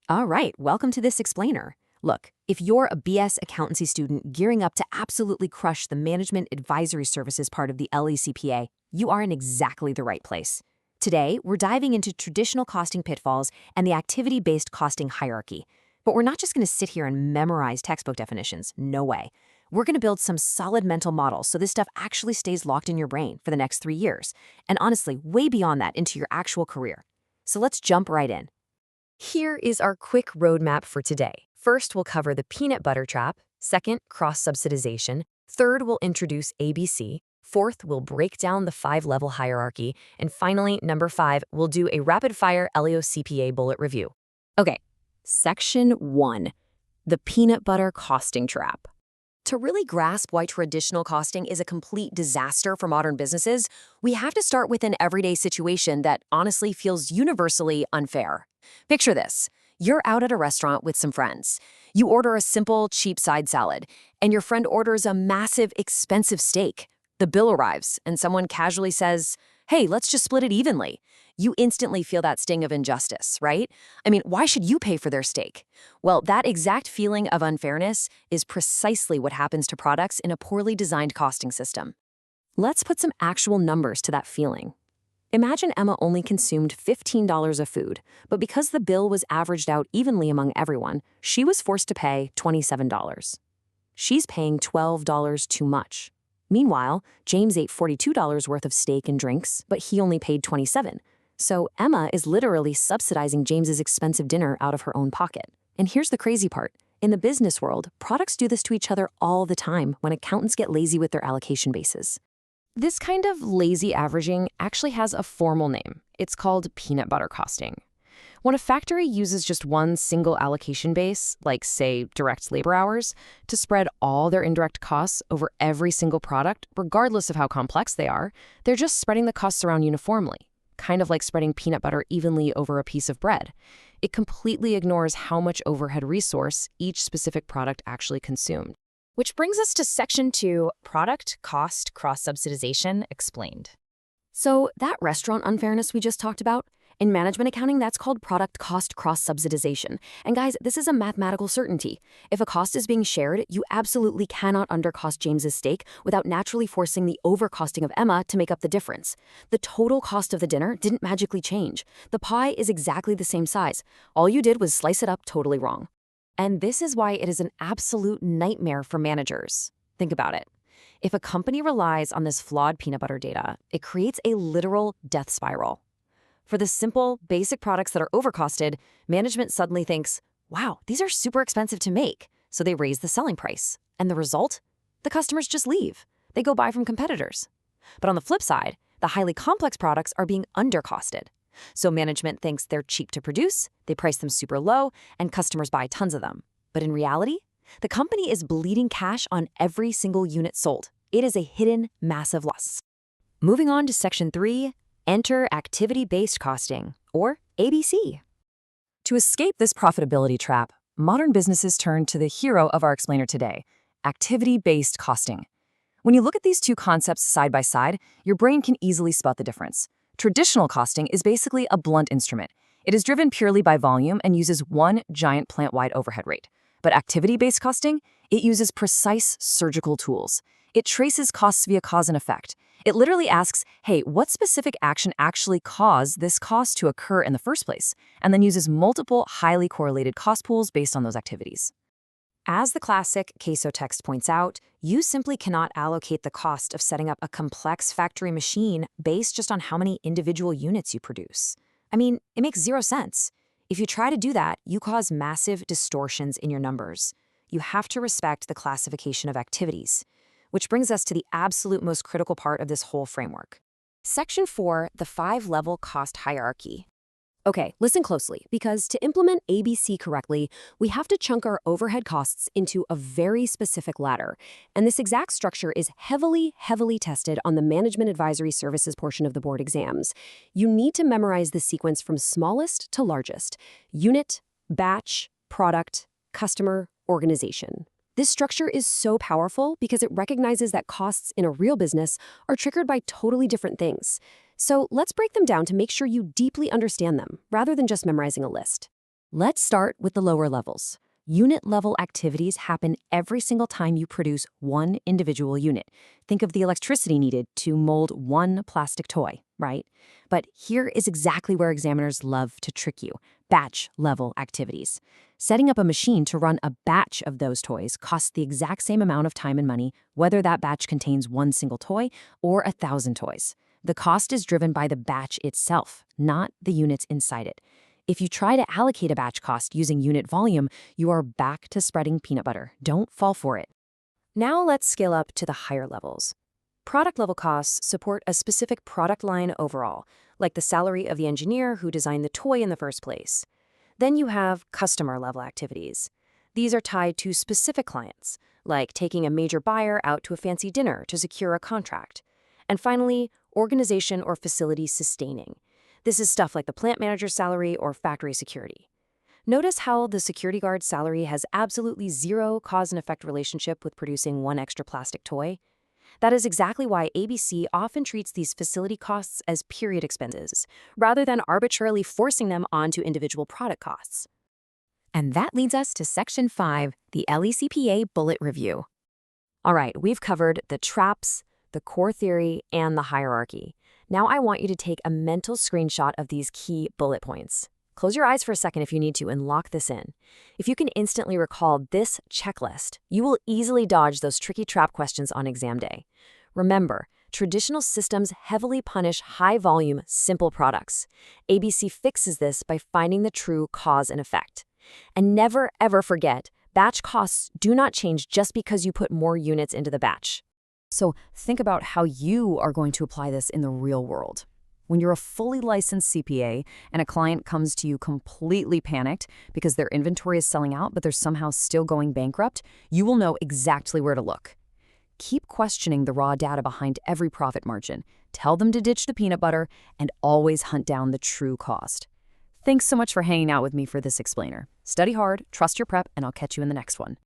All right, welcome to this explainer. Look, if you're a BS accountancy student gearing up to absolutely crush the management advisory services part of the LECPA, you are in exactly the right place. Today, we're diving into traditional costing pitfalls and the activity-based costing hierarchy. But we're not just going to sit here and memorize textbook definitions. No way. We're going to build some solid mental models so this stuff actually stays locked in your brain for the next 3 years. And honestly, way beyond that into your actual career. So let's jump right in. Here is our quick roadmap for today. First, we'll cover the peanut butter trap. Second, cross-subsidization. Third, we'll introduce ABC. Fourth, we'll break down the 5-level hierarchy. And finally, number 5, we'll do a rapid-fire LECPA bullet review. Okay, Section 1, the peanut butter costing trap. To really grasp why traditional costing is a complete disaster for modern businesses, we have to start with an everyday situation that honestly feels universally unfair. Picture this. You're out at a restaurant with some friends. You order a simple, cheap side salad, and your friend orders a massive, expensive steak. The bill arrives, and someone casually says, "Hey, let's just split it evenly." You instantly feel that sting of injustice, right? I mean, why should you pay for their steak? Well, that exact feeling of unfairness is precisely what happens to products in a poorly designed costing system. Let's put some actual numbers to that feeling. Imagine Emma only consumed $15 of food, but because the bill was averaged out evenly among everyone, she was forced to pay $27. She's paying $12 too much. Meanwhile, James ate $42 worth of steak and drinks, but he only paid $27. So Emma is literally subsidizing James's expensive dinner out of her own pocket. And here's the crazy part. In the business world, products do this to each other all the time when accountants get lazy with their allocation bases. This kind of lazy averaging actually has a formal name. It's called peanut butter costing. When a factory uses just one single allocation base, like, say, direct labor hours, to spread all their indirect costs over every single product, regardless of how complex they are, they're just spreading the costs around uniformly, kind of like spreading peanut butter evenly over a piece of bread. It completely ignores how much overhead resource each specific product actually consumed. Which brings us to Section 2, Product Cost Cross-Subsidization Explained. So that restaurant unfairness we just talked about, in management accounting, that's called product cost cross-subsidization. And guys, this is a mathematical certainty. If a cost is being shared, you absolutely cannot undercost James's steak without naturally forcing the overcosting of Emma to make up the difference. The total cost of the dinner didn't magically change. The pie is exactly the same size. All you did was slice it up totally wrong. And this is why it is an absolute nightmare for managers. Think about it. If a company relies on this flawed peanut butter data, it creates a literal death spiral. For the simple, basic products that are overcosted, management suddenly thinks, wow, these are super expensive to make, so they raise the selling price. And the result? The customers just leave. They go buy from competitors. But on the flip side, the highly complex products are being undercosted. So management thinks they're cheap to produce, they price them super low, and customers buy tons of them. But in reality, the company is bleeding cash on every single unit sold. It is a hidden, massive loss. Moving on to Section 3, enter activity-based costing, or ABC. To escape this profitability trap, modern businesses turn to the hero of our explainer today, activity-based costing. When you look at these two concepts side by side, your brain can easily spot the difference. Traditional costing is basically a blunt instrument. It is driven purely by volume and uses one giant plant-wide overhead rate. But activity-based costing, it uses precise surgical tools. It traces costs via cause and effect. It literally asks, hey, what specific action actually caused this cost to occur in the first place? And then uses multiple highly correlated cost pools based on those activities. As the classic CAISO text points out, you simply cannot allocate the cost of setting up a complex factory machine based just on how many individual units you produce. I mean, it makes zero sense. If you try to do that, you cause massive distortions in your numbers. You have to respect the classification of activities. Which brings us to the absolute most critical part of this whole framework. Section 4, the 5-level cost hierarchy. Okay, listen closely, because to implement ABC correctly, we have to chunk our overhead costs into a very specific ladder. And this exact structure is heavily tested on the Management Advisory Services portion of the board exams. You need to memorize the sequence from smallest to largest: unit, batch, product, customer, organization. This structure is so powerful because it recognizes that costs in a real business are triggered by totally different things. So let's break them down to make sure you deeply understand them, rather than just memorizing a list. Let's start with the lower levels. Unit-level activities happen every single time you produce one individual unit. Think of the electricity needed to mold one plastic toy, right? But here is exactly where examiners love to trick you: batch-level activities. Setting up a machine to run a batch of those toys costs the exact same amount of time and money, whether that batch contains one single toy or 1,000 toys. The cost is driven by the batch itself, not the units inside it. If you try to allocate a batch cost using unit volume, you are back to spreading peanut butter. Don't fall for it. Now let's scale up to the higher levels. Product-level costs support a specific product line overall, like the salary of the engineer who designed the toy in the first place. Then you have customer-level activities. These are tied to specific clients, like taking a major buyer out to a fancy dinner to secure a contract. And finally, organization or facility sustaining. This is stuff like the plant manager's salary or factory security. Notice how the security guard's salary has absolutely zero cause and effect relationship with producing one extra plastic toy. That is exactly why ABC often treats these facility costs as period expenses, rather than arbitrarily forcing them onto individual product costs. And that leads us to Section 5, the LECPA Bullet Review. All right, we've covered the traps, the core theory, and the hierarchy. Now I want you to take a mental screenshot of these key bullet points. Close your eyes for a second if you need to and lock this in. If you can instantly recall this checklist, you will easily dodge those tricky trap questions on exam day. Remember, traditional systems heavily punish high-volume, simple products. ABC fixes this by finding the true cause and effect. And never, ever forget, batch costs do not change just because you put more units into the batch. So think about how you are going to apply this in the real world. When you're a fully licensed CPA and a client comes to you completely panicked because their inventory is selling out but they're somehow still going bankrupt, you will know exactly where to look. Keep questioning the raw data behind every profit margin. Tell them to ditch the peanut butter and always hunt down the true cost. Thanks so much for hanging out with me for this explainer. Study hard, trust your prep, and I'll catch you in the next one.